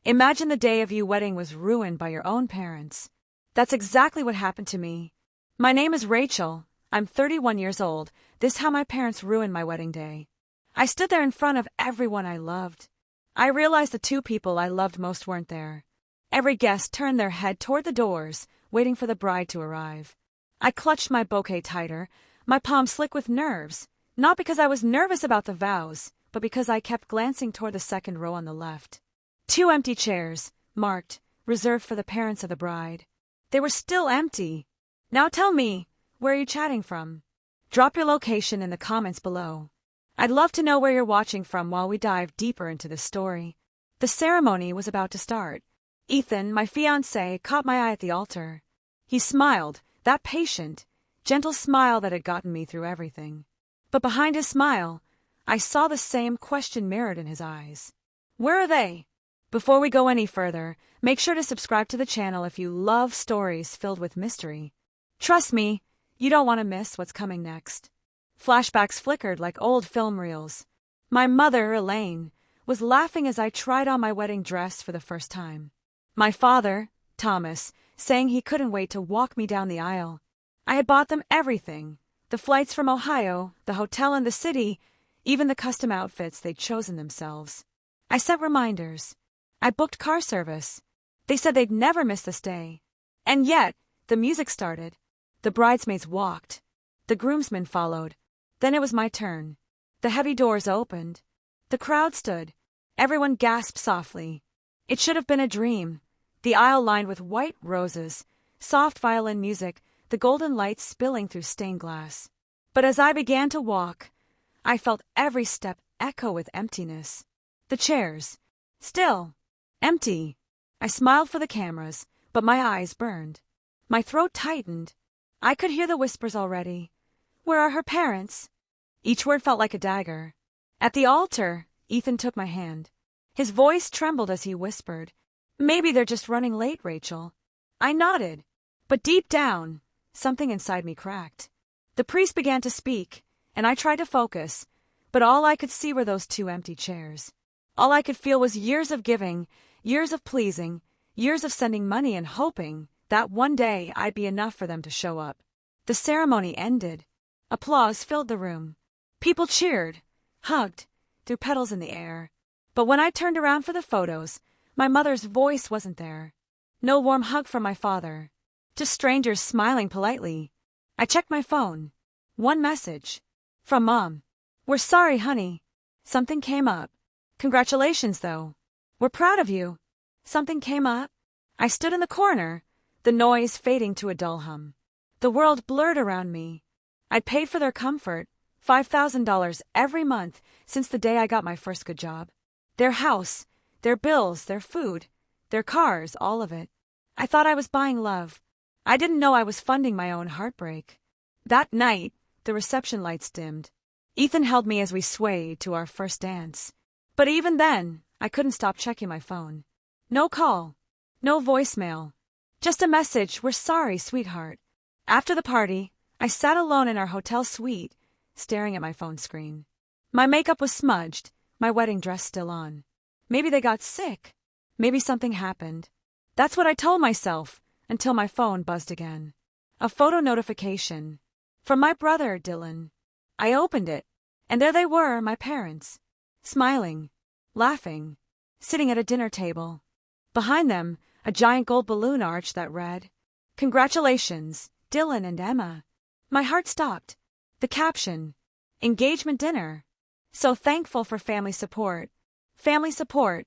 Imagine the day of your wedding was ruined by your own parents. That's exactly what happened to me. My name is Rachel. I'm 31 years old. This is how my parents ruined my wedding day. I stood there in front of everyone I loved. I realized the two people I loved most weren't there. Every guest turned their head toward the doors, waiting for the bride to arrive. I clutched my bouquet tighter, my palm slick with nerves, not because I was nervous about the vows, but because I kept glancing toward the second row on the left. 2 empty chairs, marked, reserved for the parents of the bride. They were still empty. Now tell me, where are you chatting from? Drop your location in the comments below. I'd love to know where you're watching from while we dive deeper into this story. The ceremony was about to start. Ethan, my fiancé, caught my eye at the altar. He smiled, that patient, gentle smile that had gotten me through everything. But behind his smile, I saw the same question mirrored in his eyes. Where are they? Before we go any further, make sure to subscribe to the channel if you love stories filled with mystery. Trust me, you don't want to miss what's coming next. Flashbacks flickered like old film reels. My mother, Elaine, was laughing as I tried on my wedding dress for the first time. My father, Thomas, saying he couldn't wait to walk me down the aisle. I had bought them everything. The flights from Ohio, the hotel in the city, even the custom outfits they'd chosen themselves. I sent reminders. I booked car service. They said they'd never miss this day. And yet, the music started. The bridesmaids walked. The groomsmen followed. Then it was my turn. The heavy doors opened. The crowd stood. Everyone gasped softly. It should have been a dream. The aisle lined with white roses, soft violin music, the golden lights spilling through stained glass. But as I began to walk, I felt every step echo with emptiness. The chairs, still, empty. I smiled for the cameras, but my eyes burned. My throat tightened. I could hear the whispers already. Where are her parents? Each word felt like a dagger. At the altar, Ethan took my hand. His voice trembled as he whispered, "Maybe they're just running late, Rachel." I nodded, but deep down, something inside me cracked. The priest began to speak, and I tried to focus, but all I could see were those 2 empty chairs. All I could feel was years of giving, years of pleasing, years of sending money and hoping that one day I'd be enough for them to show up. The ceremony ended. Applause filled the room. People cheered, hugged, threw petals in the air. But when I turned around for the photos, my mother's voice wasn't there. No warm hug from my father. Just strangers smiling politely. I checked my phone. One message. From Mom. "We're sorry, honey." Something came up. "Congratulations, though. We're proud of you." Something came up. I stood in the corner, the noise fading to a dull hum. The world blurred around me. I'd paid for their comfort, $5,000 every month since the day I got my first good job. Their house, their bills, their food, their cars, all of it. I thought I was buying love. I didn't know I was funding my own heartbreak. That night, the reception lights dimmed. Ethan held me as we swayed to our first dance. But even then, I couldn't stop checking my phone. No call. No voicemail. Just a message, "We're sorry, sweetheart." After the party, I sat alone in our hotel suite, staring at my phone screen. My makeup was smudged, my wedding dress still on. Maybe they got sick. Maybe something happened. That's what I told myself, until my phone buzzed again. A photo notification. From my brother, Dylan. I opened it, and there they were, my parents. Smiling, laughing, sitting at a dinner table. Behind them, a giant gold balloon arch that read, "Congratulations, Dylan and Emma." My heart stopped. The caption, "Engagement dinner." So thankful for family support. Family support.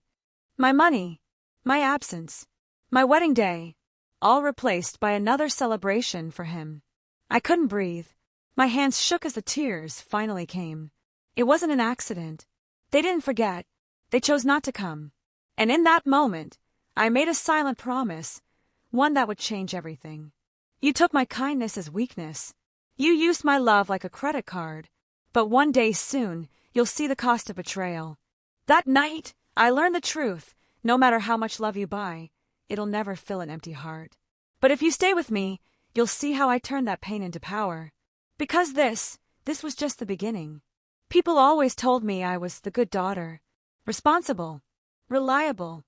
My money. My absence. My wedding day. All replaced by another celebration for him. I couldn't breathe. My hands shook as the tears finally came. It wasn't an accident. They didn't forget. They chose not to come. And in that moment, I made a silent promise, one that would change everything. You took my kindness as weakness. You used my love like a credit card. But one day soon, you'll see the cost of betrayal. That night, I learned the truth. No matter how much love you buy, it'll never fill an empty heart. But if you stay with me, you'll see how I turned that pain into power. Because this was just the beginning. People always told me I was the good daughter. Responsible. Reliable.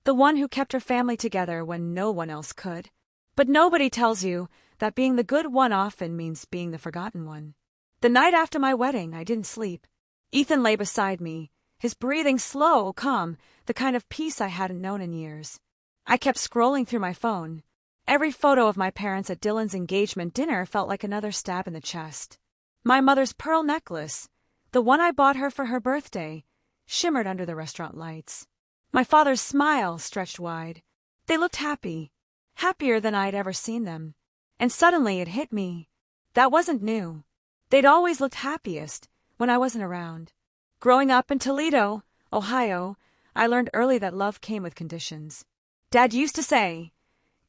The one who kept her family together when no one else could. But nobody tells you that being the good one often means being the forgotten one. The night after my wedding, I didn't sleep. Ethan lay beside me, his breathing slow, calm, the kind of peace I hadn't known in years. I kept scrolling through my phone. Every photo of my parents at Dylan's engagement dinner felt like another stab in the chest. My mother's pearl necklace, the one I bought her for her birthday, shimmered under the restaurant lights. My father's smile stretched wide. They looked happy, happier than I'd ever seen them. And suddenly it hit me. That wasn't new. They'd always looked happiest when I wasn't around. Growing up in Toledo, Ohio, I learned early that love came with conditions. Dad used to say,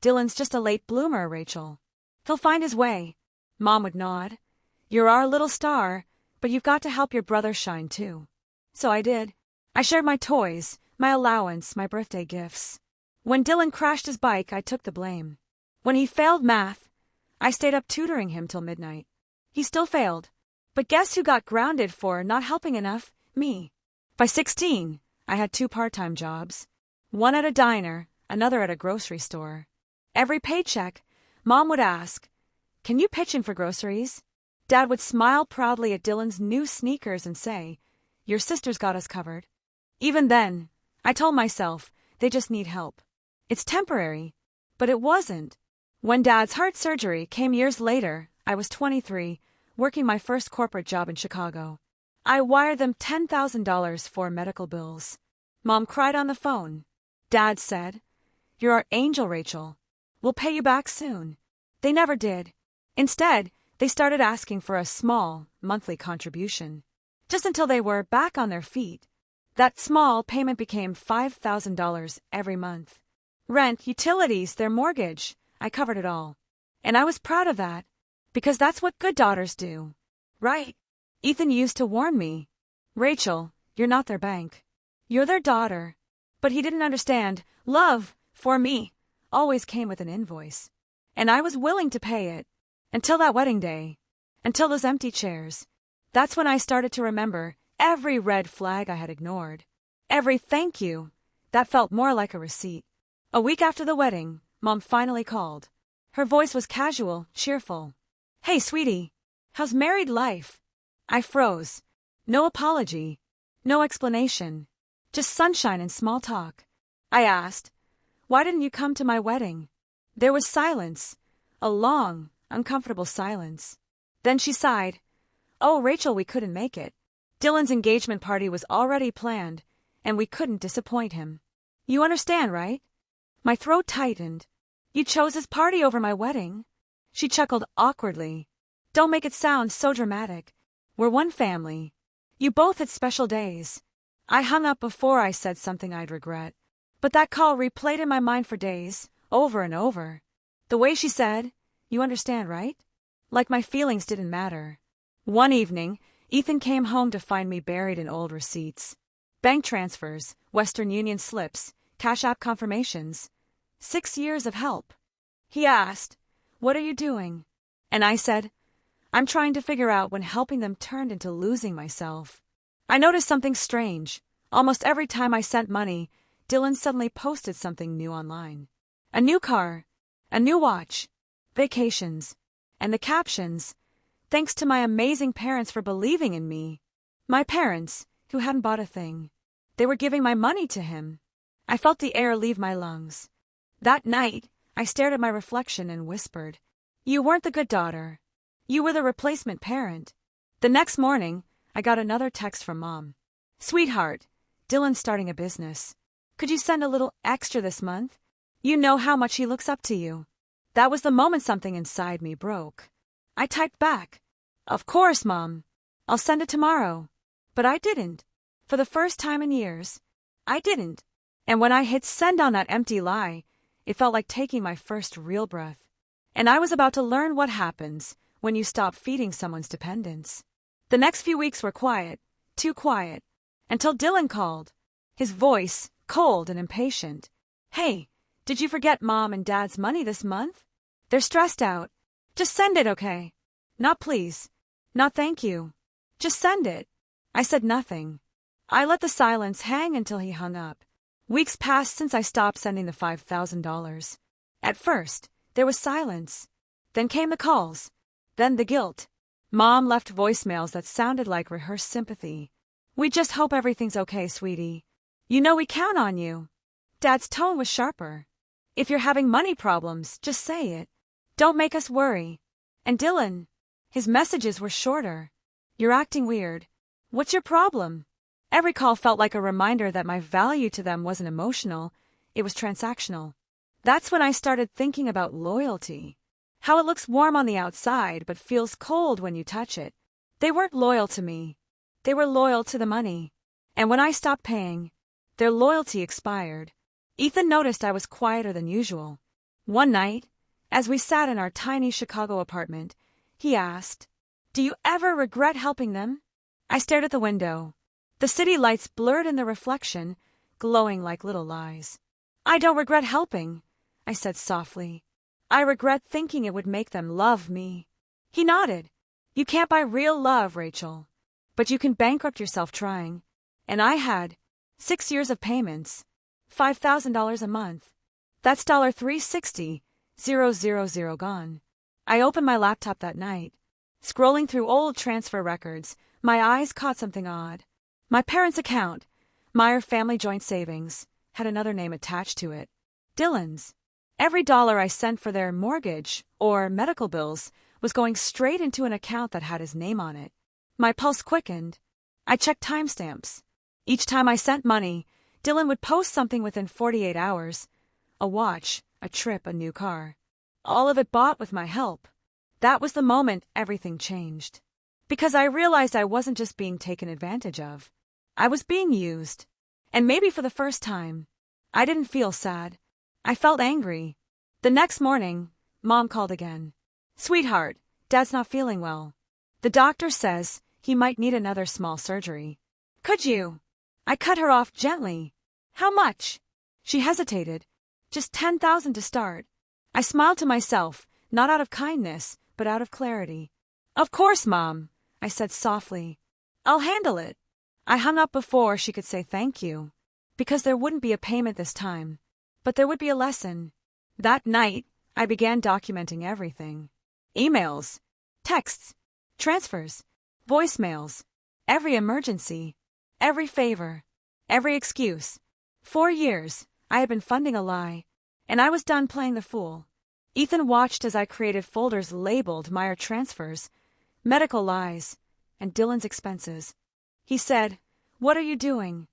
"Dylan's just a late bloomer, Rachel. He'll find his way." Mom would nod. "You're our little star, but you've got to help your brother shine too." So I did. I shared my toys, my allowance, my birthday gifts. When Dylan crashed his bike, I took the blame. When he failed math, I stayed up tutoring him till midnight. He still failed. But guess who got grounded for not helping enough? Me. By 16, I had 2 part-time jobs. One at a diner, another at a grocery store. Every paycheck, Mom would ask, "Can you pitch in for groceries?" Dad would smile proudly at Dylan's new sneakers and say, "Your sister's got us covered." Even then, I told myself, they just need help. It's temporary. But it wasn't. When Dad's heart surgery came years later, I was 23, working my first corporate job in Chicago. I wired them $10,000 for medical bills. Mom cried on the phone. Dad said, "You're our angel, Rachel. We'll pay you back soon." They never did. Instead, they started asking for a small, monthly contribution. Just until they were back on their feet. That small payment became $5,000 every month. Rent, utilities, their mortgage. I covered it all. And I was proud of that, because that's what good daughters do. Right? Ethan used to warn me, "Rachel, you're not their bank. You're their daughter." But he didn't understand. Love, for me, always came with an invoice. And I was willing to pay it. Until that wedding day. Until those empty chairs. That's when I started to remember every red flag I had ignored. Every thank you. That felt more like a receipt. A week after the wedding, Mom finally called. Her voice was casual, cheerful. "Hey, sweetie, how's married life?" I froze. No apology. No explanation. Just sunshine and small talk. I asked, "Why didn't you come to my wedding?" There was silence. A long, uncomfortable silence. Then she sighed. "Oh, Rachel, we couldn't make it. Dylan's engagement party was already planned, and we couldn't disappoint him. You understand, right?" My throat tightened. "You chose his party over my wedding." She chuckled awkwardly. "Don't make it sound so dramatic. We're one family. You both had special days." I hung up before I said something I'd regret. But that call replayed in my mind for days, over and over. The way she said, "You understand, right?" Like my feelings didn't matter. One evening, Ethan came home to find me buried in old receipts. Bank transfers, Western Union slips, Cash App confirmations. 6 years of help. He asked, "What are you doing?" And I said, "I'm trying to figure out when helping them turned into losing myself." I noticed something strange. Almost every time I sent money, Dylan suddenly posted something new online. A new car, a new watch, vacations, and the captions, "Thanks to my amazing parents for believing in me." My parents, who hadn't bought a thing. They were giving my money to him. I felt the air leave my lungs. That night, I stared at my reflection and whispered, "You weren't the good daughter. You were the replacement parent." The next morning, I got another text from Mom. "Sweetheart, Dylan's starting a business. Could you send a little extra this month? You know how much he looks up to you." That was the moment something inside me broke. I typed back, "Of course, Mom. I'll send it tomorrow." But I didn't. For the first time in years, I didn't. And when I hit send on that empty lie, it felt like taking my first real breath. And I was about to learn what happens when you stop feeding someone's dependence. The next few weeks were quiet, too quiet, until Dylan called. His voice, cold and impatient. "Hey, did you forget Mom and Dad's money this month? They're stressed out. Just send it, okay? Not please. Not thank you. Just send it." I said nothing. I let the silence hang until he hung up. Weeks passed since I stopped sending the $5,000. At first, there was silence. Then came the calls. Then the guilt. Mom left voicemails that sounded like rehearsed sympathy. "We just hope everything's okay, sweetie. You know we count on you." Dad's tone was sharper. "If you're having money problems, just say it. Don't make us worry." And Dylan, his messages were shorter. "You're acting weird. What's your problem?" Every call felt like a reminder that my value to them wasn't emotional, it was transactional. That's when I started thinking about loyalty. How it looks warm on the outside but feels cold when you touch it. They weren't loyal to me. They were loyal to the money. And when I stopped paying, their loyalty expired. Ethan noticed I was quieter than usual. One night, as we sat in our tiny Chicago apartment, he asked, "Do you ever regret helping them?" I stared at the window. The city lights blurred in the reflection, glowing like little lies. "I don't regret helping," I said softly. "I regret thinking it would make them love me." He nodded. "You can't buy real love, Rachel. But you can bankrupt yourself trying. And I had 6 years of payments, $5,000 a month. That's $360,000 gone." I opened my laptop that night. Scrolling through old transfer records, my eyes caught something odd. My parents' account, Meyer Family Joint Savings, had another name attached to it. Dylan's. Every dollar I sent for their mortgage or medical bills was going straight into an account that had his name on it. My pulse quickened. I checked timestamps. Each time I sent money, Dylan would post something within 48 hours. A watch, a trip, a new car. All of it bought with my help. That was the moment everything changed. Because I realized I wasn't just being taken advantage of. I was being used. And maybe for the first time, I didn't feel sad. I felt angry. The next morning, Mom called again. "Sweetheart, Dad's not feeling well. The doctor says he might need another small surgery. Could you?" I cut her off gently. "How much?" She hesitated. "Just $10,000 to start." I smiled to myself, not out of kindness, but out of clarity. "Of course, Mom," I said softly. "I'll handle it." I hung up before she could say thank you. Because there wouldn't be a payment this time. But there would be a lesson. That night, I began documenting everything. Emails, texts, transfers, voicemails, every emergency, every favor, every excuse. 4 years, I had been funding a lie, and I was done playing the fool. Ethan watched as I created folders labeled Meyer transfers, medical lies, and Dylan's expenses. He said, "What are you doing?"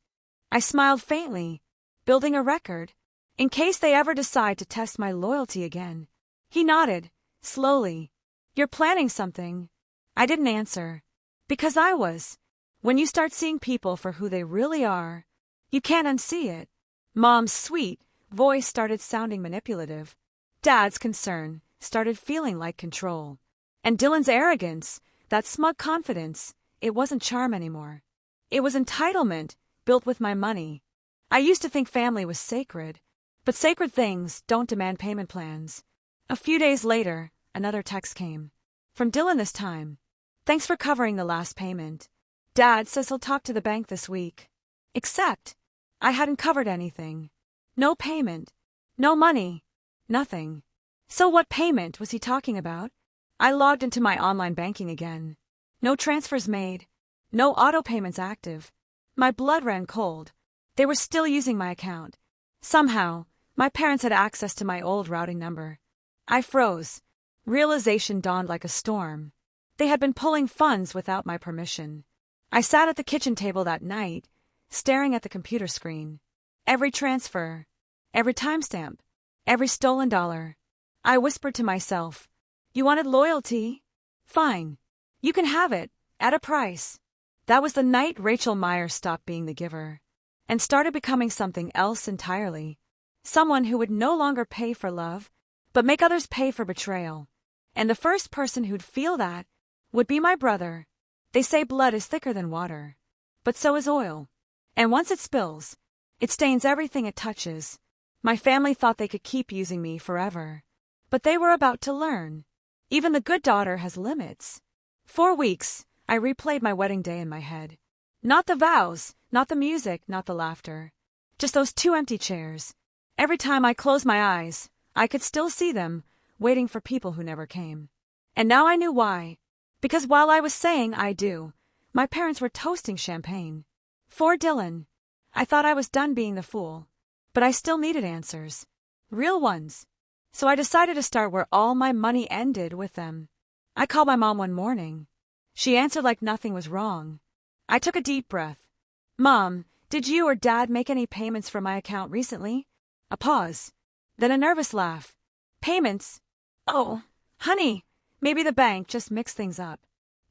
I smiled faintly, "Building a record, in case they ever decide to test my loyalty again." He nodded, slowly. "You're planning something." I didn't answer. Because I was. When you start seeing people for who they really are, you can't unsee it. Mom's sweet voice started sounding manipulative. Dad's concern started feeling like control. And Dylan's arrogance, that smug confidence, it wasn't charm anymore. It was entitlement, built with my money. I used to think family was sacred, but sacred things don't demand payment plans. A few days later, another text came. From Dylan this time. "Thanks for covering the last payment. Dad says he'll talk to the bank this week." Except, I hadn't covered anything. No payment. No money. Nothing. So what payment was he talking about? I logged into my online banking again. No transfers made. No auto payments active. My blood ran cold. They were still using my account. Somehow, my parents had access to my old routing number. I froze. Realization dawned like a storm. They had been pulling funds without my permission. I sat at the kitchen table that night, staring at the computer screen. Every transfer, every timestamp, every stolen dollar. I whispered to myself, "You wanted loyalty? Fine. You can have it, at a price." That was the night Rachel Meyer stopped being the giver and started becoming something else entirely. Someone who would no longer pay for love, but make others pay for betrayal. And the first person who'd feel that would be my brother. They say blood is thicker than water, but so is oil. And once it spills, it stains everything it touches. My family thought they could keep using me forever, but they were about to learn. Even the good daughter has limits. 4 weeks, I replayed my wedding day in my head. Not the vows, not the music, not the laughter. Just those two empty chairs. Every time I closed my eyes, I could still see them, waiting for people who never came. And now I knew why. Because while I was saying I do, my parents were toasting champagne. For Dylan. I thought I was done being the fool. But I still needed answers. Real ones. So I decided to start where all my money ended, with them. I called my mom one morning. She answered like nothing was wrong. I took a deep breath. Mom, did you or Dad make any payments from my account recently? A pause. Then a nervous laugh. Payments? Oh, honey, maybe the bank just mixed things up.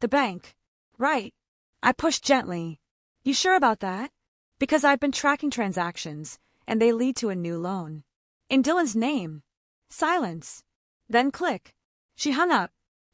The bank. Right. I pushed gently. You sure about that? Because I've been tracking transactions, and they lead to a new loan. In Dylan's name. Silence. Then click. She hung up.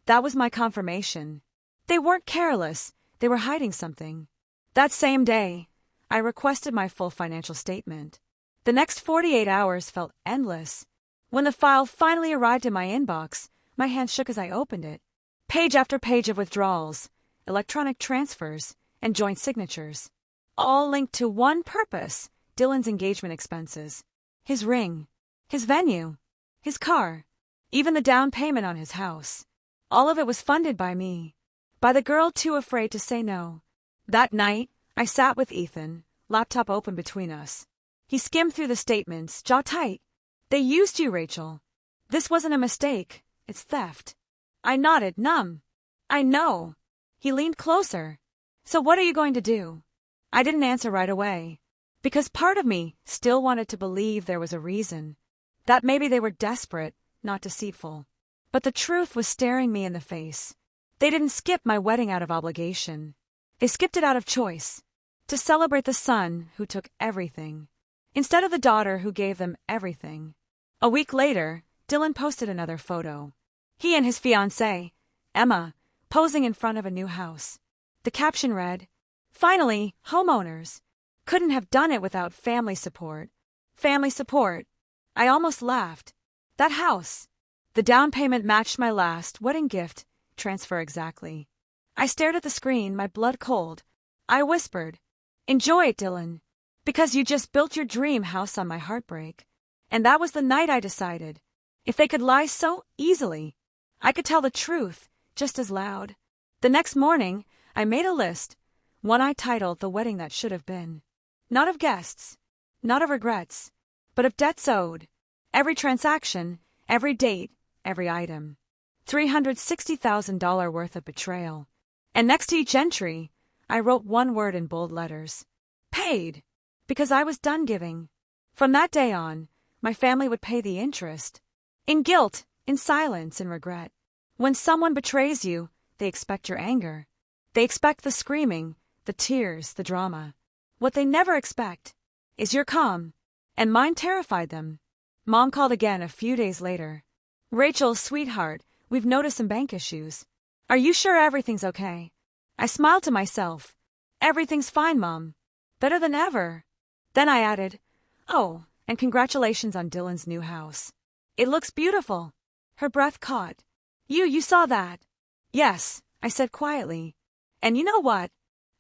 That was my confirmation. They weren't careless. They were hiding something. That same day, I requested my full financial statement. The next 48 hours felt endless. When the file finally arrived in my inbox, my hand shook as I opened it. Page after page of withdrawals, electronic transfers, and joint signatures. All linked to one purpose: Dylan's engagement expenses. His ring. His venue. His car. Even the down payment on his house. All of it was funded by me. By the girl too afraid to say no. That night, I sat with Ethan, laptop open between us. He skimmed through the statements, jaw tight. They used you, Rachel. This wasn't a mistake. It's theft. I nodded, numb. I know. He leaned closer. So what are you going to do? I didn't answer right away. Because part of me still wanted to believe there was a reason. That maybe they were desperate, not deceitful. But the truth was staring me in the face. They didn't skip my wedding out of obligation. They skipped it out of choice. To celebrate the son who took everything, instead of the daughter who gave them everything. A week later, Dylan posted another photo. He and his fiancée, Emma, posing in front of a new house. The caption read, "Finally, homeowners. Couldn't have done it without family support." Family support. I almost laughed. That house. The down payment matched my last wedding gift transfer exactly. I stared at the screen, my blood cold. I whispered, "Enjoy it, Dylan. Because you just built your dream house on my heartbreak." And that was the night I decided. If they could lie so easily, I could tell the truth just as loud. The next morning, I made a list, one I titled "The Wedding That Should Have Been." Not of guests, not of regrets, but of debts owed. Every transaction, every date, every item. $360,000 worth of betrayal. And next to each entry, I wrote one word in bold letters. Paid. Because I was done giving. From that day on, my family would pay the interest. In guilt, in silence, in regret. When someone betrays you, they expect your anger. They expect the screaming, the tears, the drama. What they never expect is your calm. And mine terrified them. Mom called again a few days later. "Rachel, sweetheart, we've noticed some bank issues. Are you sure everything's okay?" I smiled to myself. "Everything's fine, Mom. Better than ever." Then I added, "Oh, and congratulations on Dylan's new house. It looks beautiful." Her breath caught. You saw that?" "Yes," I said quietly. "And you know what?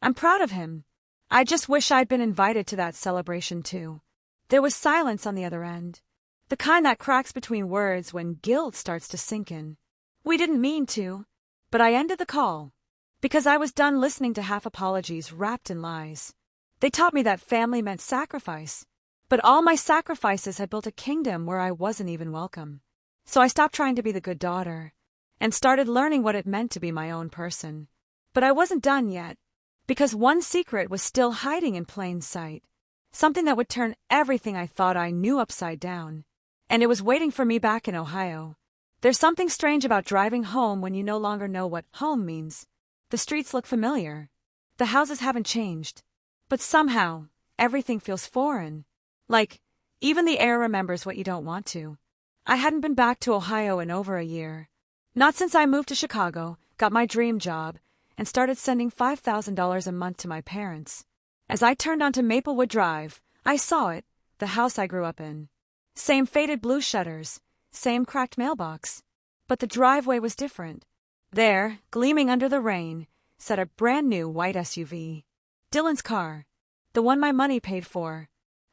I'm proud of him. I just wish I'd been invited to that celebration too." There was silence on the other end. The kind that cracks between words when guilt starts to sink in. We didn't mean to, but I ended the call. Because I was done listening to half apologies wrapped in lies. They taught me that family meant sacrifice. But all my sacrifices had built a kingdom where I wasn't even welcome. So I stopped trying to be the good daughter, and started learning what it meant to be my own person. But I wasn't done yet, because one secret was still hiding in plain sight. Something that would turn everything I thought I knew upside down. And it was waiting for me back in Ohio. There's something strange about driving home when you no longer know what home means. The streets look familiar. The houses haven't changed. But somehow, everything feels foreign. Like, even the air remembers what you don't want to. I hadn't been back to Ohio in over a year. Not since I moved to Chicago, got my dream job, and started sending $5,000 a month to my parents. As I turned onto Maplewood Drive, I saw it, the house I grew up in. Same faded blue shutters, same cracked mailbox. But the driveway was different. There, gleaming under the rain, sat a brand new white SUV. Dylan's car. The one my money paid for.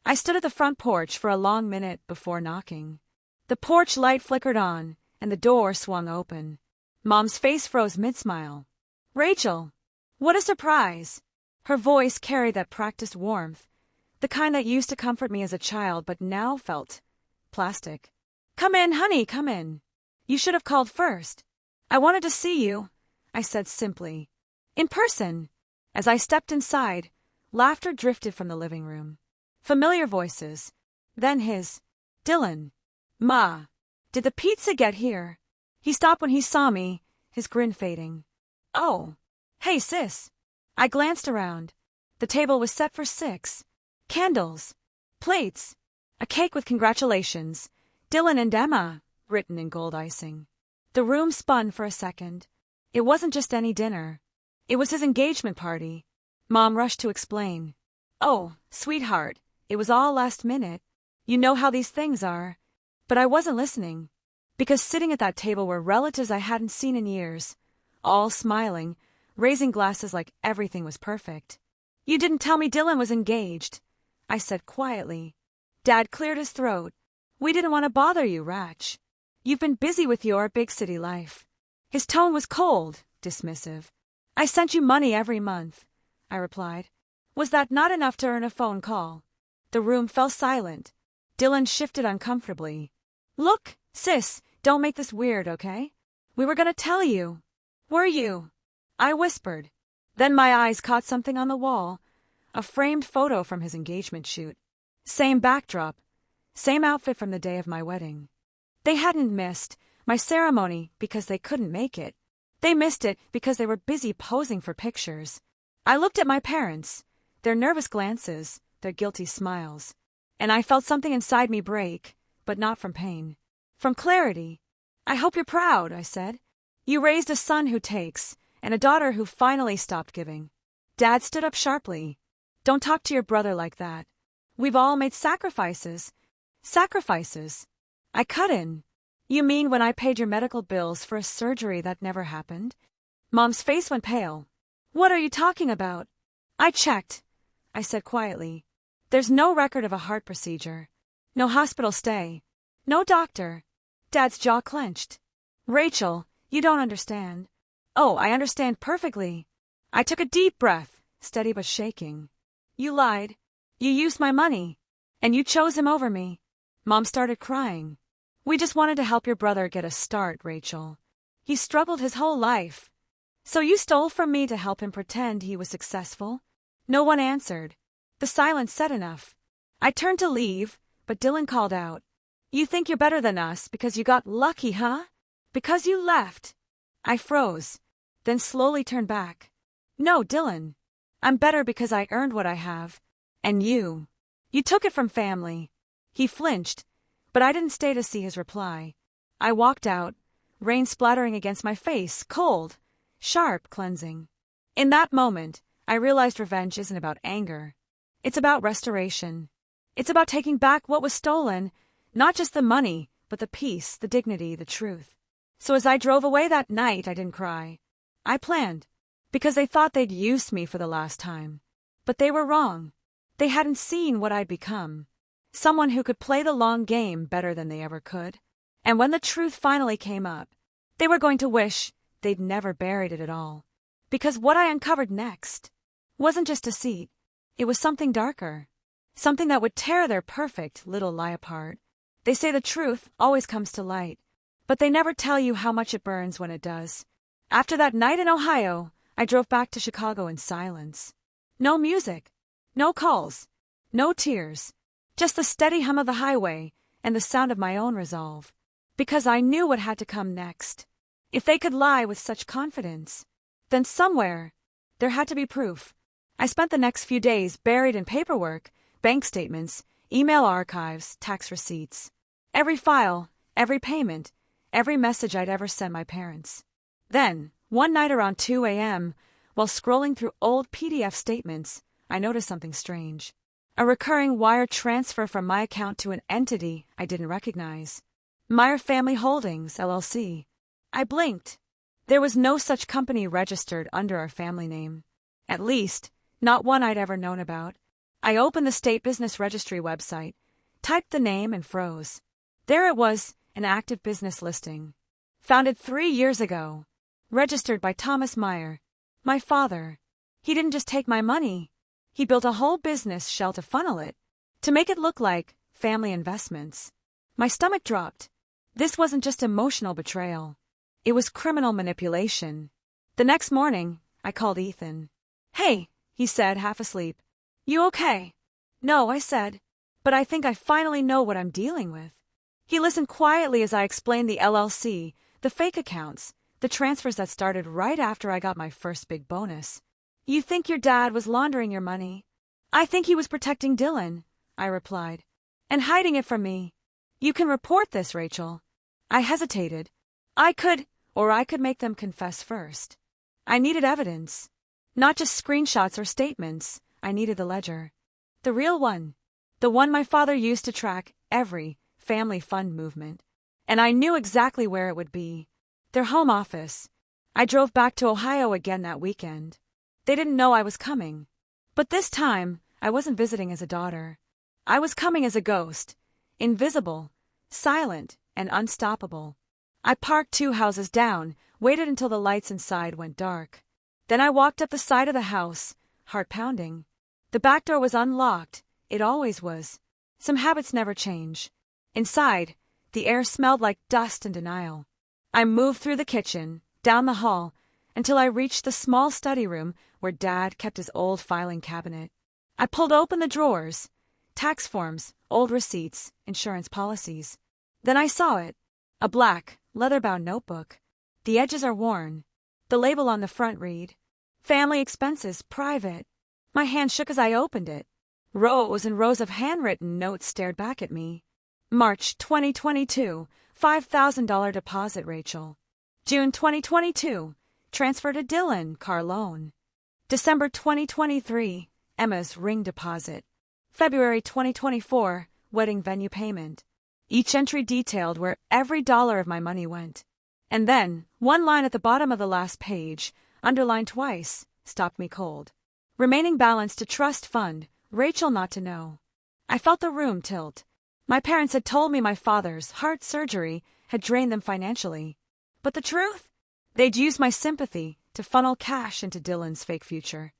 I stood at the front porch for a long minute before knocking. The porch light flickered on, and the door swung open. Mom's face froze mid-smile. "Rachel! What a surprise!" Her voice carried that practiced warmth, the kind that used to comfort me as a child but now felt plastic. "Come in, honey, come in. You should have called first. I wanted to see you," I said simply. "In person." As I stepped inside, laughter drifted from the living room. Familiar voices. Then his. "Dylan. Ma. Did the pizza get here?" He stopped when he saw me, his grin fading. "Oh. Hey, sis." I glanced around. The table was set for 6. Candles. Plates. A cake with congratulations. "Dylan and Emma," written in gold icing. The room spun for a second. It wasn't just any dinner. It was his engagement party. Mom rushed to explain. "Oh, sweetheart, it was all last minute. You know how these things are." But I wasn't listening. Because sitting at that table were relatives I hadn't seen in years, all smiling, raising glasses like everything was perfect. "You didn't tell me Dylan was engaged," I said quietly. Dad cleared his throat. "We didn't want to bother you, Ratch. You've been busy with your big city life." His tone was cold, dismissive. "I sent you money every month," I replied. Was that not enough to earn a phone call? The room fell silent. Dylan shifted uncomfortably. "Look, sis, don't make this weird, okay? We were gonna tell you." "Were you?" I whispered. Then my eyes caught something on the wall, a framed photo from his engagement shoot. Same backdrop, same outfit from the day of my wedding. They hadn't missed my ceremony because they couldn't make it. They missed it because they were busy posing for pictures. I looked at my parents, their nervous glances, their guilty smiles, and I felt something inside me break, but not from pain. From clarity. "I hope you're proud," I said. "You raised a son who takes, and a daughter who finally stopped giving." Dad stood up sharply. "Don't talk to your brother like that. We've all made sacrifices." "Sacrifices?" I cut in. "You mean when I paid your medical bills for a surgery that never happened?" Mom's face went pale. "What are you talking about?" "I checked," I said quietly. "There's no record of a heart procedure. No hospital stay. No doctor." Dad's jaw clenched. "Rachel, you don't understand." "Oh, I understand perfectly." I took a deep breath, steady but shaking. "You lied. You used my money. And you chose him over me." Mom started crying. "We just wanted to help your brother get a start, Rachel. He struggled his whole life. So you stole from me to help him pretend he was successful?" No one answered. The silence said enough. I turned to leave, but Dylan called out. "You think you're better than us because you got lucky, huh? Because you left." I froze, then slowly turned back. "No, Dylan. I'm better because I earned what I have. And you took it from family." He flinched, but I didn't stay to see his reply. I walked out, rain splattering against my face, cold, sharp, cleansing. In that moment, I realized revenge isn't about anger. It's about restoration. It's about taking back what was stolen, not just the money, but the peace, the dignity, the truth. So as I drove away that night, I didn't cry. I planned, because they thought they'd used me for the last time. But they were wrong. They hadn't seen what I'd become. Someone who could play the long game better than they ever could. And when the truth finally came up, they were going to wish they'd never buried it at all. Because what I uncovered next wasn't just deceit. It was something darker. Something that would tear their perfect little lie apart. They say the truth always comes to light, but they never tell you how much it burns when it does. After that night in Ohio, I drove back to Chicago in silence. No music, no calls, no tears, just the steady hum of the highway and the sound of my own resolve. Because I knew what had to come next. If they could lie with such confidence, then somewhere there had to be proof. I spent the next few days buried in paperwork, bank statements, email archives, tax receipts. Every file, every payment, every message I'd ever sent my parents. Then, one night around 2 a.m., while scrolling through old PDF statements, I noticed something strange. A recurring wire transfer from my account to an entity I didn't recognize. Meyer Family Holdings, LLC. I blinked. There was no such company registered under our family name. At least, not one I'd ever known about. I opened the state business registry website, typed the name and froze. There it was, an active business listing. Founded 3 years ago. Registered by Thomas Meyer. My father. He didn't just take my money. He built a whole business shell to funnel it. To make it look like family investments. My stomach dropped. This wasn't just emotional betrayal. It was criminal manipulation. The next morning, I called Ethan. "Hey," he said, half asleep. "You okay?" "No," I said. "But I think I finally know what I'm dealing with." He listened quietly as I explained the LLC, the fake accounts, the transfers that started right after I got my first big bonus. "You think your dad was laundering your money?" "I think he was protecting Dylan," I replied. "And hiding it from me." "You can report this, Rachel." I hesitated. I could make them confess first. I needed evidence. Not just screenshots or statements. I needed the ledger. The real one. The one my father used to track every family fund movement. And I knew exactly where it would be. Their home office. I drove back to Ohio again that weekend. They didn't know I was coming. But this time, I wasn't visiting as a daughter. I was coming as a ghost. Invisible, silent, and unstoppable. I parked 2 houses down, waited until the lights inside went dark. Then I walked up the side of the house, heart pounding. The back door was unlocked. It always was. Some habits never change. Inside, the air smelled like dust and denial. I moved through the kitchen, down the hall, until I reached the small study room where Dad kept his old filing cabinet. I pulled open the drawers. Tax forms, old receipts, insurance policies. Then I saw it. A black, leather-bound notebook. The edges are worn. The label on the front read, "Family expenses, private." My hand shook as I opened it. Rows and rows of handwritten notes stared back at me. March 2022, $5,000 deposit, Rachel. June 2022, transfer to Dylan, car loan. December 2023, Emma's ring deposit. February 2024, wedding venue payment. Each entry detailed where every dollar of my money went. And then, one line at the bottom of the last page, underlined twice, stopped me cold. Remaining balance to trust fund, Rachel not to know. I felt the room tilt. My parents had told me my father's heart surgery had drained them financially. But the truth? They'd used my sympathy to funnel cash into Dylan's fake future.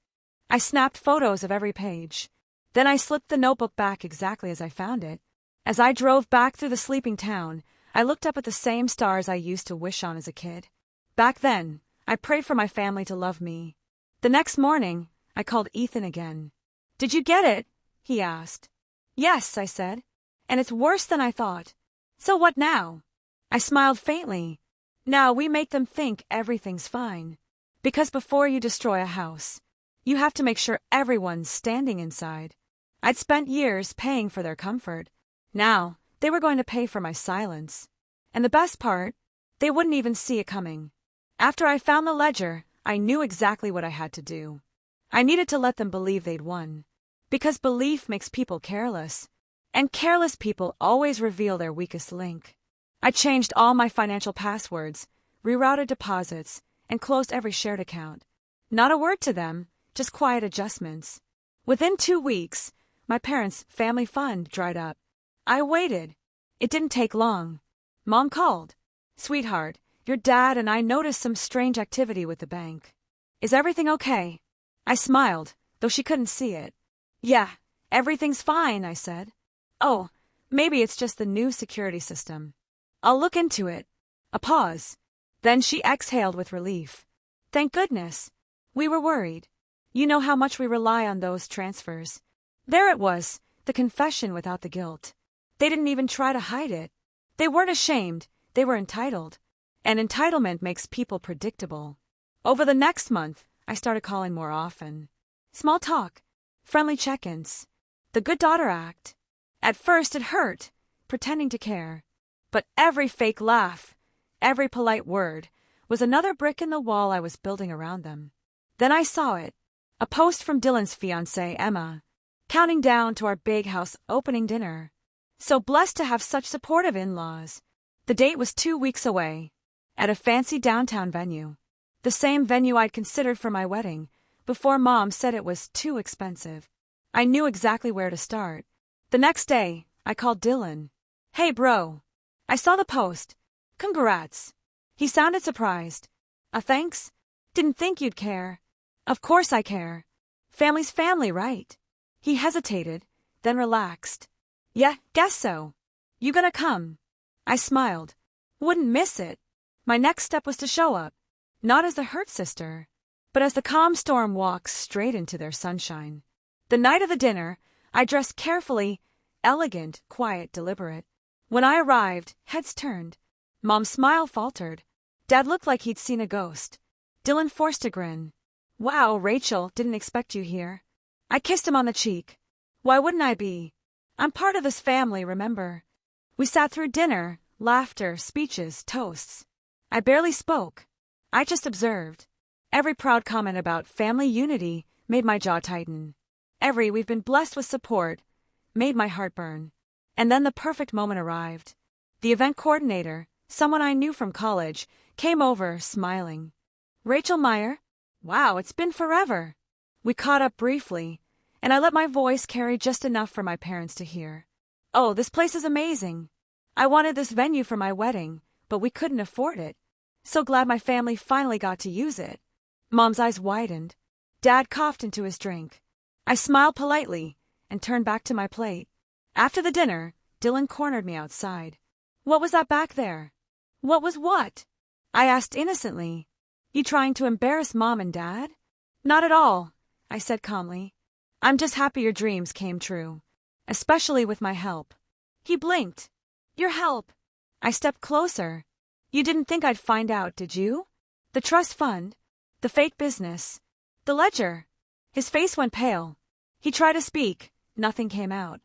I snapped photos of every page. Then I slipped the notebook back exactly as I found it. As I drove back through the sleeping town, I looked up at the same stars I used to wish on as a kid. Back then, I prayed for my family to love me. The next morning, I called Ethan again. "Did you get it?" he asked. "Yes," I said. "And it's worse than I thought." "So what now?" I smiled faintly. "Now we make them think everything's fine. Because before you destroy a house, you have to make sure everyone's standing inside." I'd spent years paying for their comfort. Now, they were going to pay for my silence. And the best part, they wouldn't even see it coming. After I found the ledger, I knew exactly what I had to do. I needed to let them believe they'd won. Because belief makes people careless. And careless people always reveal their weakest link. I changed all my financial passwords, rerouted deposits, and closed every shared account. Not a word to them, just quiet adjustments. Within 2 weeks, my parents' family fund dried up. I waited. It didn't take long. Mom called. "Sweetheart, your dad and I noticed some strange activity with the bank. Is everything okay?" I smiled, though she couldn't see it. "Yeah, everything's fine," I said. "Oh, maybe it's just the new security system. I'll look into it." A pause. Then she exhaled with relief. "Thank goodness. We were worried. You know how much we rely on those transfers." There it was, the confession without the guilt. They didn't even try to hide it. They weren't ashamed, they were entitled. And entitlement makes people predictable. Over the next month, I started calling more often. Small talk, friendly check-ins, the good daughter act. At first it hurt, pretending to care. But every fake laugh, every polite word, was another brick in the wall I was building around them. Then I saw it. A post from Dylan's fiancée, Emma, counting down to our big house opening dinner. So blessed to have such supportive in-laws. The date was 2 weeks away, at a fancy downtown venue. The same venue I'd considered for my wedding, before Mom said it was too expensive. I knew exactly where to start. The next day, I called Dylan. Hey bro. I saw the post. Congrats. He sounded surprised. Thanks? Didn't think you'd care. Of course I care. Family's family, right? He hesitated, then relaxed. Yeah, guess so. You gonna come? I smiled. Wouldn't miss it. My next step was to show up. Not as the hurt sister, but as the calm storm walks straight into their sunshine. The night of the dinner, I dressed carefully, elegant, quiet, deliberate. When I arrived, heads turned. Mom's smile faltered. Dad looked like he'd seen a ghost. Dylan forced a grin. Wow, Rachel, didn't expect you here. I kissed him on the cheek. Why wouldn't I be? I'm part of this family, remember? We sat through dinner, laughter, speeches, toasts. I barely spoke. I just observed. Every proud comment about family unity made my jaw tighten. Every "we've been blessed with support" made my heart burn. And then the perfect moment arrived. The event coordinator, someone I knew from college, came over, smiling. Rachel Meyer? Wow, it's been forever. We caught up briefly, and I let my voice carry just enough for my parents to hear. Oh, this place is amazing. I wanted this venue for my wedding, but we couldn't afford it. So glad my family finally got to use it. Mom's eyes widened. Dad coughed into his drink. I smiled politely and turned back to my plate. After the dinner, Dylan cornered me outside. What was that back there? What was what? I asked innocently. You trying to embarrass Mom and Dad? Not at all, I said calmly. I'm just happy your dreams came true, especially with my help. He blinked. Your help? I stepped closer. You didn't think I'd find out, did you? The trust fund, the fake business, the ledger. His face went pale. He tried to speak. Nothing came out.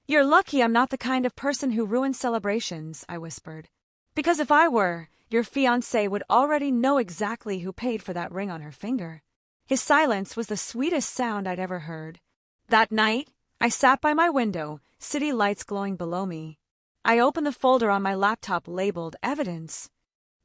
You're lucky I'm not the kind of person who ruins celebrations, I whispered. Because if I were, your fiancé would already know exactly who paid for that ring on her finger. His silence was the sweetest sound I'd ever heard. That night, I sat by my window, city lights glowing below me. I opened the folder on my laptop labeled Evidence.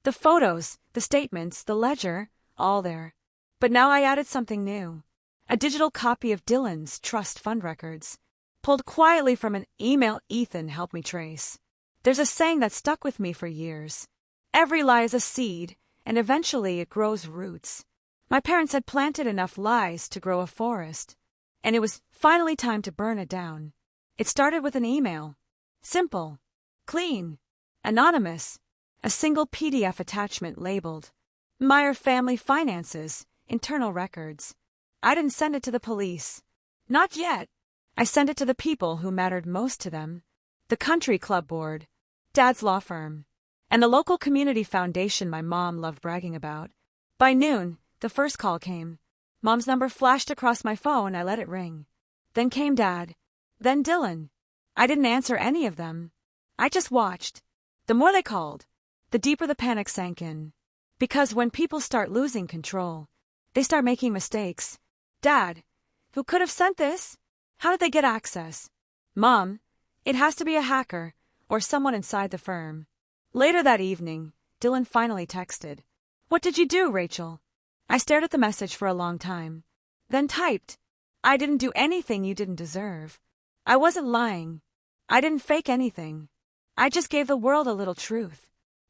The photos, the statements, the ledger, all there. But now I added something new. A digital copy of Dylan's trust fund records, pulled quietly from an email Ethan helped me trace. There's a saying that stuck with me for years. Every lie is a seed, and eventually it grows roots. My parents had planted enough lies to grow a forest, and it was finally time to burn it down. It started with an email. Simple, clean, anonymous, a single PDF attachment labeled Meyer Family Finances, Internal Records. I didn't send it to the police. Not yet. I sent it to the people who mattered most to them. The country club board, Dad's law firm, and the local community foundation my mom loved bragging about. By noon, the first call came. Mom's number flashed across my phone. I let it ring. Then came Dad. Then Dylan. I didn't answer any of them. I just watched. The more they called, the deeper the panic sank in. Because when people start losing control, they start making mistakes. Dad, who could have sent this? How did they get access? Mom, it has to be a hacker or someone inside the firm. Later that evening, Dylan finally texted. What did you do, Rachel? I stared at the message for a long time, then typed. I didn't do anything you didn't deserve. I wasn't lying. I didn't fake anything. I just gave the world a little truth.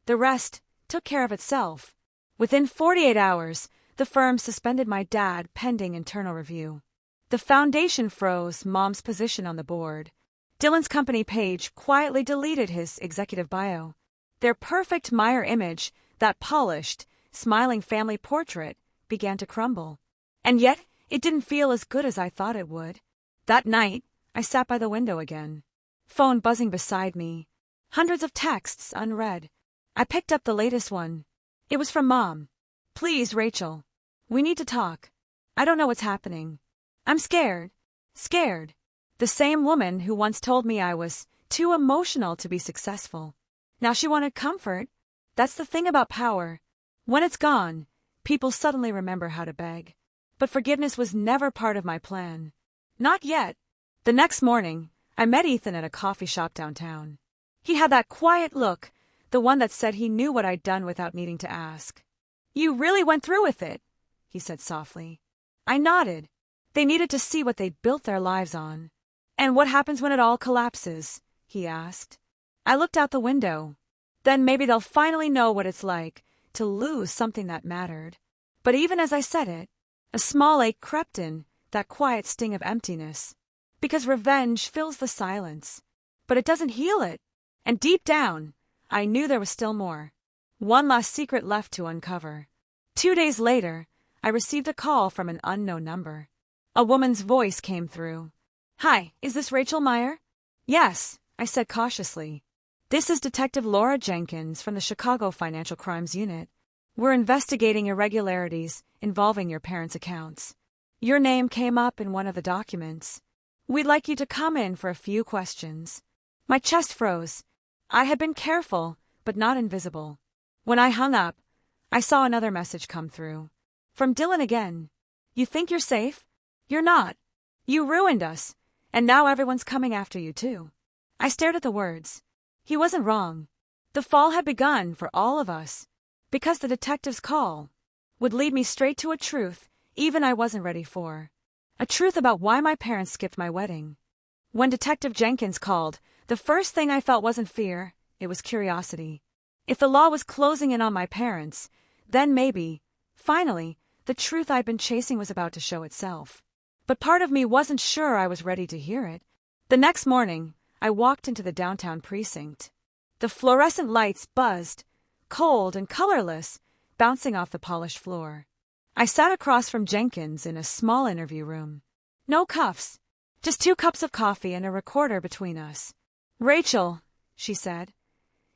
The rest took care of itself. Within 48 hours, the firm suspended my dad pending internal review. The foundation froze Mom's position on the board. Dylan's company page quietly deleted his executive bio. Their perfect Meyer image, that polished, smiling family portrait, began to crumble. And yet, it didn't feel as good as I thought it would. That night, I sat by the window again. Phone buzzing beside me. Hundreds of texts unread. I picked up the latest one. It was from Mom. Please, Rachel. We need to talk. I don't know what's happening. I'm scared. Scared. The same woman who once told me I was too emotional to be successful. Now she wanted comfort. That's the thing about power. When it's gone, people suddenly remember how to beg. But forgiveness was never part of my plan. Not yet. The next morning, I met Ethan at a coffee shop downtown. He had that quiet look, the one that said he knew what I'd done without needing to ask. You really went through with it, he said softly. I nodded. They needed to see what they'd built their lives on. And what happens when it all collapses? He asked. I looked out the window. Then maybe they'll finally know what it's like to lose something that mattered. But even as I said it, a small ache crept in, that quiet sting of emptiness. Because revenge fills the silence. But it doesn't heal it. And deep down, I knew there was still more. One last secret left to uncover. 2 days later, I received a call from an unknown number. A woman's voice came through. Hi, is this Rachel Meyer? Yes, I said cautiously. This is Detective Laura Jenkins from the Chicago Financial Crimes Unit. We're investigating irregularities involving your parents' accounts. Your name came up in one of the documents. We'd like you to come in for a few questions. My chest froze. I had been careful, but not invisible. When I hung up, I saw another message come through. From Dylan again. You think you're safe? You're not. You ruined us, and now everyone's coming after you too. I stared at the words. He wasn't wrong. The fall had begun for all of us, because the detective's call would lead me straight to a truth even I wasn't ready for. A truth about why my parents skipped my wedding. When Detective Jenkins called, the first thing I felt wasn't fear, it was curiosity. If the law was closing in on my parents, then maybe, finally, the truth I'd been chasing was about to show itself. But part of me wasn't sure I was ready to hear it. The next morning, I walked into the downtown precinct. The fluorescent lights buzzed, cold and colorless, bouncing off the polished floor. I sat across from Jenkins in a small interview room. No cuffs, just 2 cups of coffee and a recorder between us. Rachel, she said,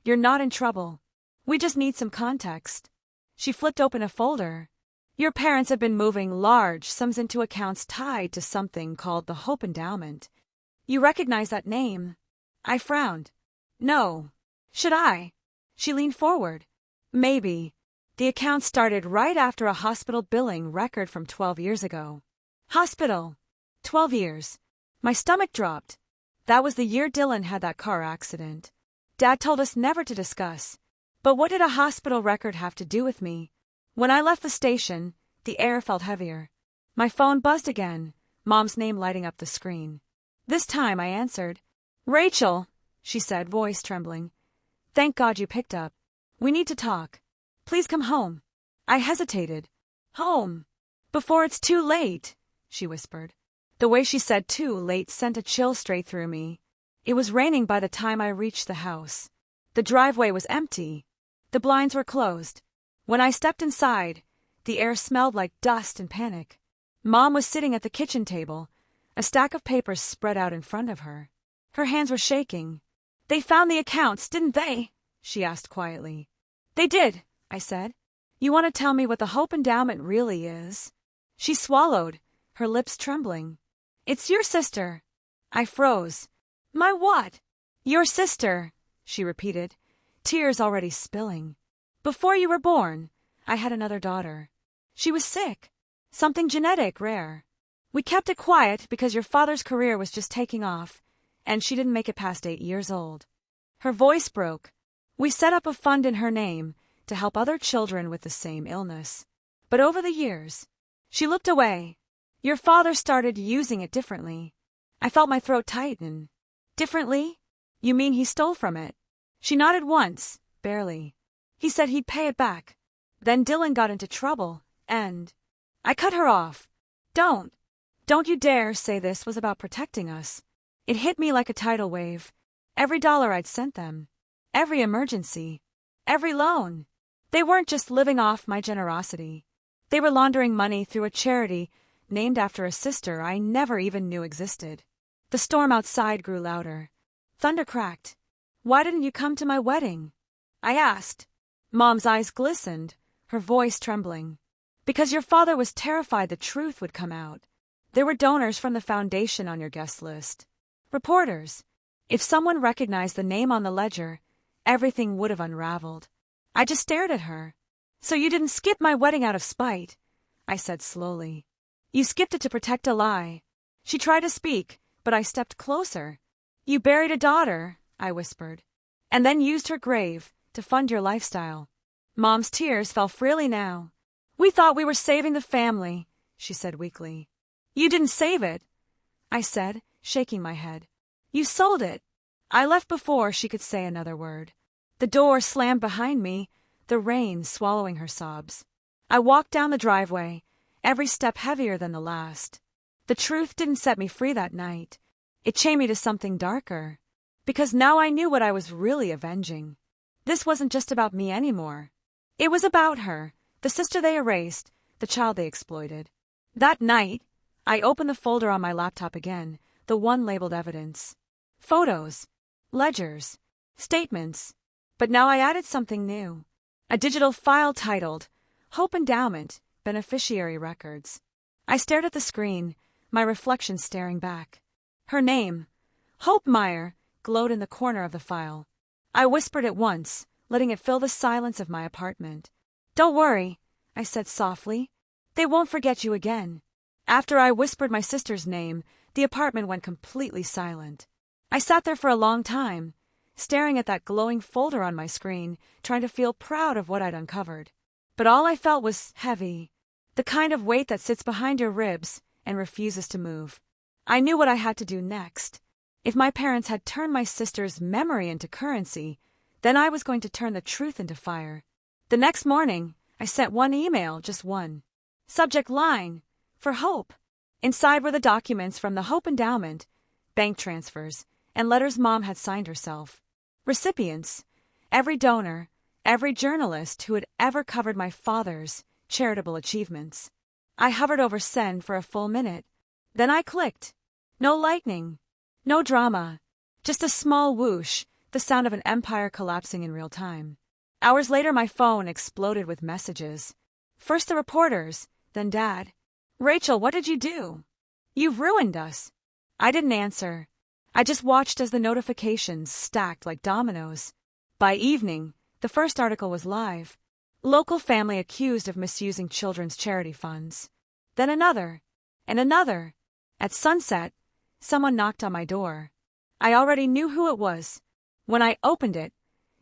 you're not in trouble. We just need some context. She flipped open a folder. Your parents have been moving large sums into accounts tied to something called the Hope Endowment. You recognize that name? I frowned. No. Should I? She leaned forward. Maybe. The account started right after a hospital billing record from 12 years ago. Hospital. 12 years. My stomach dropped. That was the year Dylan had that car accident. Dad told us never to discuss. But what did a hospital record have to do with me? When I left the station, the air felt heavier. My phone buzzed again, Mom's name lighting up the screen. This time I answered. Rachel, she said, voice trembling. Thank God you picked up. We need to talk. Please come home. I hesitated. Home. Before it's too late, she whispered. The way she said too late sent a chill straight through me. It was raining by the time I reached the house. The driveway was empty. The blinds were closed. When I stepped inside, the air smelled like dust and panic. Mom was sitting at the kitchen table, a stack of papers spread out in front of her. Her hands were shaking. They found the accounts, didn't they? She asked quietly. They did, I said. You want to tell me what the Hope Endowment really is? She swallowed, her lips trembling. It's your sister. I froze. My what? Your sister, she repeated, tears already spilling. Before you were born, I had another daughter. She was sick. Something genetic, rare. We kept it quiet because your father's career was just taking off, and she didn't make it past 8 years old. Her voice broke. We set up a fund in her name to help other children with the same illness. But over the years, she looked away. Your father started using it differently. I felt my throat tighten. Differently? You mean he stole from it? She nodded once, barely. He said he'd pay it back. Then Dylan got into trouble, and I cut her off. Don't you dare say this was about protecting us. It hit me like a tidal wave. Every dollar I'd sent them. Every emergency. Every loan. They weren't just living off my generosity. They were laundering money through a charity named after a sister I never even knew existed. The storm outside grew louder. Thunder cracked. Why didn't you come to my wedding? I asked. Mom's eyes glistened, her voice trembling. Because your father was terrified the truth would come out. There were donors from the foundation on your guest list. Reporters. If someone recognized the name on the ledger, everything would have unraveled. I just stared at her. So you didn't skip my wedding out of spite, I said slowly. You skipped it to protect a lie. She tried to speak, but I stepped closer. You buried a daughter, I whispered, and then used her grave to fund your lifestyle. Mom's tears fell freely now. We thought we were saving the family, she said weakly. You didn't save it, I said, shaking my head. You sold it. I left before she could say another word. The door slammed behind me, the rain swallowing her sobs. I walked down the driveway, every step heavier than the last. The truth didn't set me free that night. It chained me to something darker. Because now I knew what I was really avenging. This wasn't just about me anymore. It was about her, the sister they erased, the child they exploited. That night, I opened the folder on my laptop again, the one labeled evidence. Photos, ledgers, statements. But now I added something new. A digital file titled, Hope Endowment, Beneficiary Records. I stared at the screen, my reflection staring back. Her name, Hope Meyer, glowed in the corner of the file. I whispered it once, letting it fill the silence of my apartment. Don't worry, I said softly. They won't forget you again. After I whispered my sister's name, the apartment went completely silent. I sat there for a long time, staring at that glowing folder on my screen, trying to feel proud of what I'd uncovered. But all I felt was heavy, the kind of weight that sits behind your ribs and refuses to move. I knew what I had to do next. If my parents had turned my sister's memory into currency, then I was going to turn the truth into fire. The next morning, I sent one email, just one. Subject line, for Hope. Inside were the documents from the Hope Endowment, bank transfers, and letters Mom had signed herself. Recipients, every donor, every journalist who had ever covered my father's charitable achievements. I hovered over send for a full minute. Then I clicked. No lightning, no drama, just a small whoosh, the sound of an empire collapsing in real time. Hours later, my phone exploded with messages. First the reporters, then Dad. Rachel, what did you do? You've ruined us. I didn't answer. I just watched as the notifications stacked like dominoes. By evening, the first article was live. Local family accused of misusing children's charity funds. Then another, and another. At sunset, someone knocked on my door. I already knew who it was. When I opened it,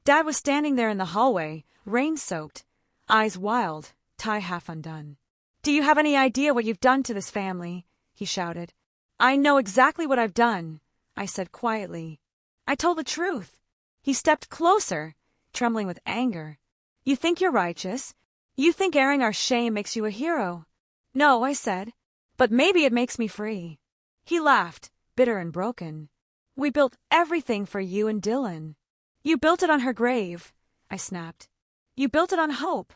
Dad was standing there in the hallway, rain-soaked, eyes wild, tie half undone. Do you have any idea what you've done to this family? He shouted. I know exactly what I've done, I said quietly. I told the truth. He stepped closer, trembling with anger. You think you're righteous? You think airing our shame makes you a hero? No, I said, but maybe it makes me free. He laughed, bitter and broken. We built everything for you and Dylan. You built it on her grave, I snapped. You built it on hope.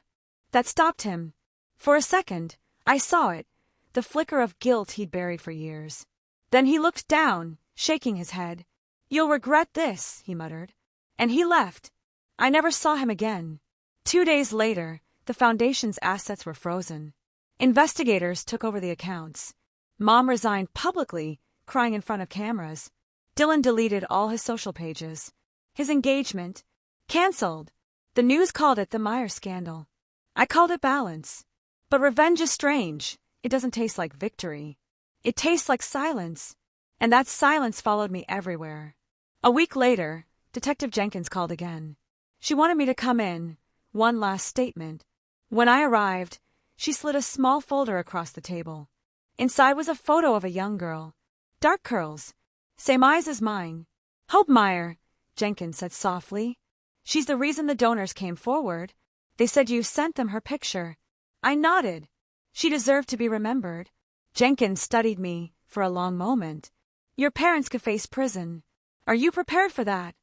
That stopped him. For a second, I saw it, the flicker of guilt he'd buried for years. Then he looked down, shaking his head. You'll regret this, he muttered. And he left. I never saw him again. 2 days later, the foundation's assets were frozen. Investigators took over the accounts. Mom resigned publicly, crying in front of cameras. Dylan deleted all his social pages. His engagement, canceled. The news called it the Meyer scandal. I called it balance. But revenge is strange. It doesn't taste like victory. It tastes like silence. And that silence followed me everywhere. A week later, Detective Jenkins called again. She wanted me to come in, one last statement. When I arrived, she slid a small folder across the table. Inside was a photo of a young girl. Dark curls. Same eyes as mine. Hope Meyer, Jenkins said softly. She's the reason the donors came forward. They said you sent them her picture. I nodded. She deserved to be remembered. Jenkins studied me for a long moment. Your parents could face prison. Are you prepared for that?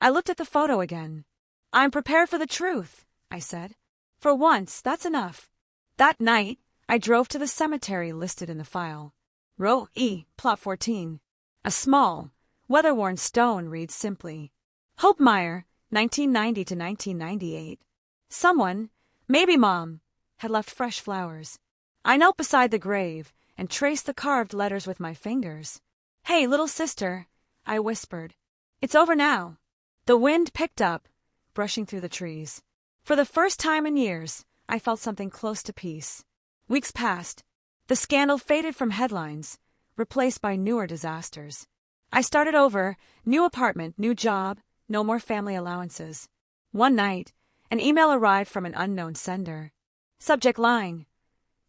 I looked at the photo again. I'm prepared for the truth, I said. For once, that's enough. That night, I drove to the cemetery listed in the file. Row E, plot 14. A small, weather-worn stone reads simply, Hope Meyer, 1990 to 1998. Someone, maybe Mom, had left fresh flowers. I knelt beside the grave and traced the carved letters with my fingers. Hey, little sister, I whispered. It's over now. The wind picked up, brushing through the trees. For the first time in years, I felt something close to peace. Weeks passed. The scandal faded from headlines, replaced by newer disasters. I started over, new apartment, new job, no more family allowances. One night, an email arrived from an unknown sender. Subject line,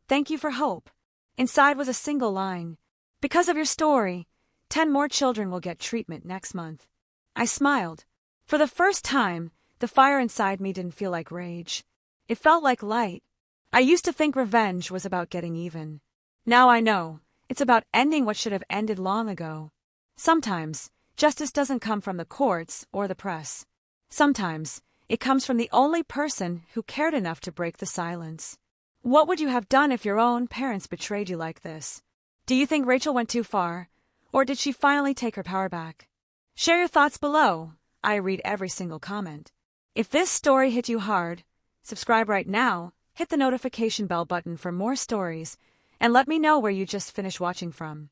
Thank you for hope. Inside was a single line. Because of your story, 10 more children will get treatment next month. I smiled. For the first time, the fire inside me didn't feel like rage. It felt like light. I used to think revenge was about getting even. Now I know, it's about ending what should have ended long ago. Sometimes, justice doesn't come from the courts or the press. Sometimes, it comes from the only person who cared enough to break the silence. What would you have done if your own parents betrayed you like this? Do you think Rachel went too far? Or did she finally take her power back? Share your thoughts below. I read every single comment. If this story hit you hard, subscribe right now, hit the notification bell button for more stories, and let me know where you just finished watching from.